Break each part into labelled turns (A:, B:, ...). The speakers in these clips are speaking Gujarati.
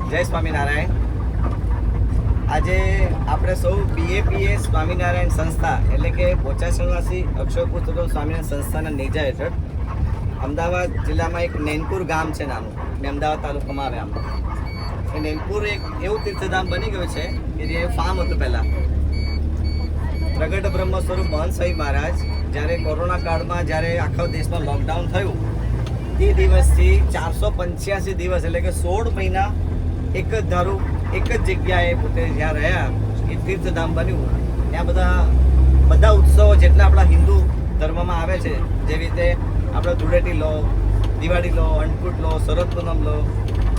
A: જય સ્વામિનારાયણ. આજે આપણે સૌ BAPS સ્વામિનારાયણ સંસ્થા એટલે કે બોચાસણવાસી અક્ષરપુત્ર સ્વામિનારાયણ સંસ્થાના નેજા હેઠળ અમદાવાદ જિલ્લામાં એક નૈનપુર ગામ છે નાનું, ને અમદાવાદ તાલુકામાં આવે આમ. એ નૈનપુર એક એવું તીર્થધામ બની ગયું છે કે જે ફાર્મ હતું પહેલાં. પ્રગટ બ્રહ્મ સ્વરૂપ મહંત સાહેબ મહારાજ જ્યારે કોરોના કાળમાં જ્યારે આખા દેશમાં લોકડાઉન થયું તે દિવસથી 485 દિવસ એટલે કે 16 મહિના એક જ ધારું એક જ જગ્યાએ પોતે જ્યાં રહ્યા એ તીર્થધામ બન્યું. ત્યાં બધા ઉત્સવો જેટલા આપણા હિન્દુ ધર્મમાં આવે છે, જેવી રીતે આપણે ધૂળેટી લો, દિવાળી લો, અન્નકૂટ લો, શરદ પૂનમ લો,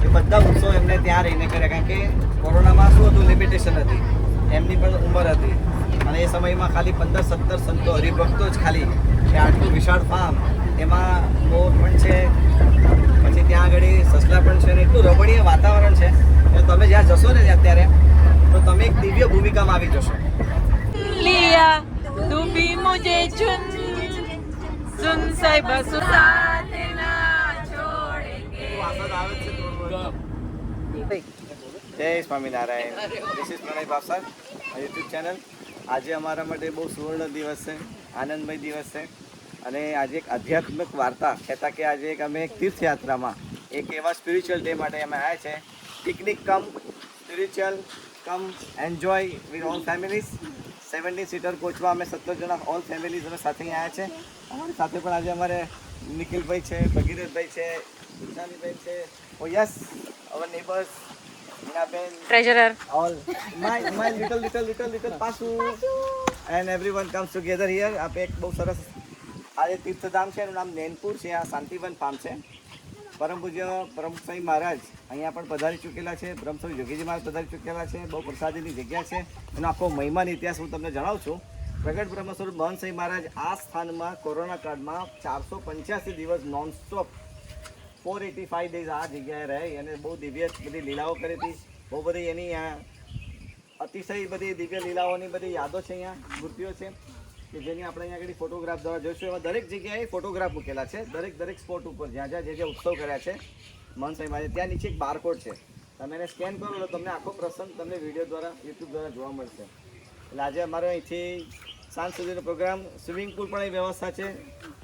A: એ બધા ઉત્સવો એમને ત્યાં રહીને કર્યા. કારણ કે કોરોનામાં શું હતું, લિમિટેશન હતી, એમની પણ ઉંમર હતી અને એ સમયમાં ખાલી 15-17 સંતો હરિભક્તો જ ખાલી એ આટલું વિશાળ ફાર્મ, એમાં મોર પણ છે, પછી ત્યાં આગળ સસલા પણ છે, અને એટલું રમણીય વાતાવરણ છે. તમે જ્યાં જશો ને અત્યારે તો તમે એક દિવ્ય ભૂમિકામાં આવી જશો.
B: लिया तू भी मुझे चुन सुन साहिब साथ ना छोड़ेंगे.
A: જય Swaminarayan. This is Pranay Bhavsar YouTube channel. આજે અમારા માટે બહુ સુવર્ણ દિવસ છે, આનંદમય દિવસ છે અને આજે એક આધ્યાત્મિક વાર્તા કહેતા કે આજે અમે એક તીર્થયાત્રામાં એક એવા સ્પિરિચ્યુઅલ ડે માટે અમે આવ્યા છે. Picnic cum spiritual cum enjoy with all families. 17 seater કોચમાં અમે 17 જણા ઓલ ફેમિલીઝ અમે સાથે અહીંયા આવ્યા છે. અમારી સાથે પણ આજે અમારે નિખિલભાઈ છે, ભગીરથભાઈ છે, વિશાલીભાઈ છે. ઓ યસ, અવર નેબર્સ, મીનાબેન,
B: ट्रेजरर
A: all my little પાસુ and everyone comes together here. આપણે એક બહુ સરસ આ જે તીર્થધામ છે એનું નામ નૈનપુર છે. આ શાંતિવન ફાર્મ છે. પરમ પૂજ્ય પ્રમુખ સ્વામી મહારાજ અહીંયા પણ પધારી ચૂકેલા છે. બ્રહ્મ સ્વામી યોગીજી મહારાજ પધારી ચૂકેલા છે. બહુ પ્રસાદીની જગ્યા છે. એનો આખો મહિમાનો ઇતિહાસ હું તમને જણાવું છું. પ્રગટ બ્રહ્મ સ્વરૂપ મહંત સ્વામી મહારાજ આ સ્થાનમાં કોરોના કાળમાં 485 દિવસ નોનસ્ટોપ 485 ડેઝ આ જગ્યાએ રહી અને બહુ દિવ્ય બધી લીલાઓ કરી હતી. બહુ બધી એની અતિશય બધી દિવ્ય લીલાઓની બધી યાદો છે, અહીંયા મૂર્તિઓ છે કે જેની આપણે અહીંયા આગળ ફોટોગ્રાફ દ્વારા જોઈશું. એવા દરેક જગ્યાએ ફોટોગ્રાફ મૂકેલા છે. દરેક સ્પોટ ઉપર જ્યાં જે ઉત્સવ કર્યા છે મહંત સ્વામી મહારાજ, ત્યાં નીચે એક બારકોડ છે. તમે એને સ્કેન કરો તો તમને આખો પ્રસંગ તમને વિડીયો દ્વારા યુટ્યુબ દ્વારા જોવા મળશે. એટલે આજે અમારે અહીંથી સાંજ સુધીનો પ્રોગ્રામ. સ્વિમિંગ પુલ પણ અહીં વ્યવસ્થા છે.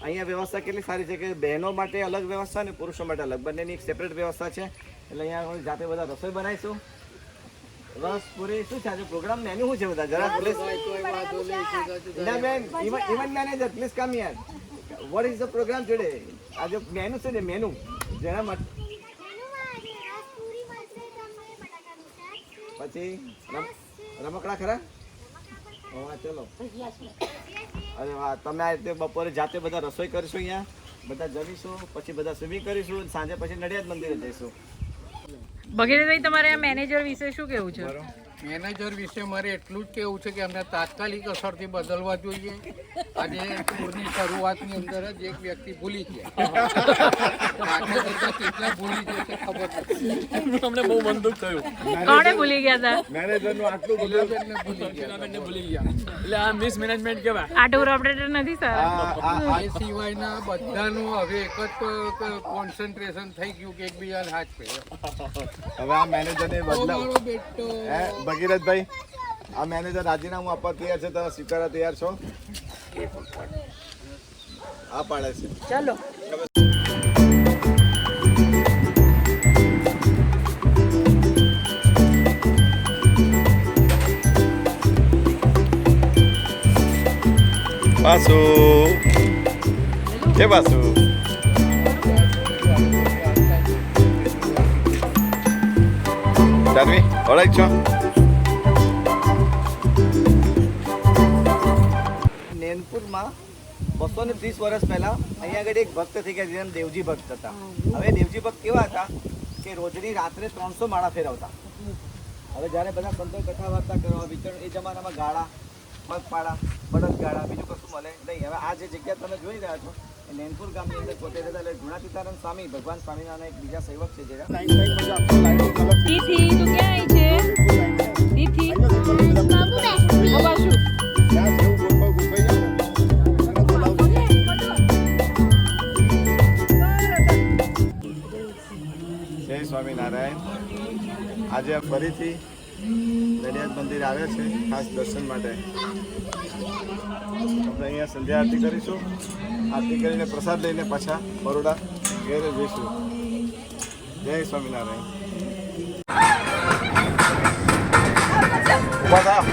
A: અહીંયા વ્યવસ્થા કેટલી સારી છે કે બહેનો માટે અલગ વ્યવસ્થા અને પુરુષો માટે અલગ, બંનેની એક સેપરેટ વ્યવસ્થા છે. એટલે અહીંયા જાતે બધા રસોઈ બનાવીશું. રસ પૂરી શું છે આજે પ્રોગ્રામ મેન્યુ શું છે બધા જરા please even manager please come here. What is the programme today? આજે મેનુ છે ને મેનુ જેના માટે પછી રમકડા ખરા? હા ચલો. અરે વાહ, તમે આ રીતે બપોરે જાતે બધા રસોઈ કરીશું, અહીંયા બધા જમીશું, પછી બધા સ્વિમિંગ કરીશું, સાંજે પછી નડિયાદ મંદિરે જઈશું.
B: ભગીરથભાઈ, તમારે આ મેનેજર વિશે શું કહેવું છે?
C: મેનેજર વિશે મારે એટલું જ કહેવું છે કે અમને તાત્કાલિક અસરથી બદલવા જોઈએ. આજે ટૂરની શરૂઆતની અંદર જ એક વ્યક્તિ ભૂલી ગયા. કેટલા ભૂલી ગયા છે ખબર નથી.
D: અમને બહુ મન દુઃખ થયું.
B: કોણે ભૂલી ગયા હતા?
D: મેનેજરનું આટલું
C: ભૂલી ગયા.
D: એટલે આ મિસ મેનેજમેન્ટ કહેવાય.
B: આ ટૂર ઓપરેટર નથી સર.
C: એ સિવાયના બધાનું હવે એક જ કોન્સન્ટ્રેશન થઈ ગયું કે એકબીજાને હાથ પહેર્યો.
A: હવે આ મેનેજરને બદલાવ.
C: મારો બેટો
A: ભગીરથભાઈ, આ મેનેજર રાજીનામું આપવા તૈયાર છે, તમે સ્વીકારવા તૈયાર છો? આ પાડે છે.
B: ચાલો.
A: બાસુ કે બાસુ જાનવી ઓળખ છો? નૈનપુરમાં 230 વર્ષ પહેલા અહીંયા આગળ એક ભક્ત થઈ ગયા જેમ દેવજી ભક્ત હતા. હવે દેવજી ભક્ત કેવા હતા કે રોજની રાત્રે 300 માળા ફેરવતા. હવે જ્યારે બધા સંતો કથા વાર્તા કરવા વિચરણ, એ જમાનામાં ગાળા, પગપાળા, બળદગાળા, બીજું કશું મળે નહીં. હવે આ જે જગ્યા તમે જોઈ રહ્યા છો એ નૈનપુર ગામની અંદર પોતે રહેતા. એટલે ગુણાતીતાનંદ સ્વામી ભગવાન સ્વામિનારાયણ એક બીજા સેવક છે જેના
B: તિથિ તું ક્યાં આવી છે? તિથિ બાબુ
A: જય સ્વામિનારાયણ.
E: આજે ફરીથી નડિયાદ મંદિર આવ્યા છે ખાસ દર્શન માટે. આપણે અહીંયા સંધ્યા આરતી કરીશું. આરતી કરીને પ્રસાદ લઈને પાછા બરોડા ઘેરે જઈશું. જય સ્વામિનારાયણ. ઊભા થાવ.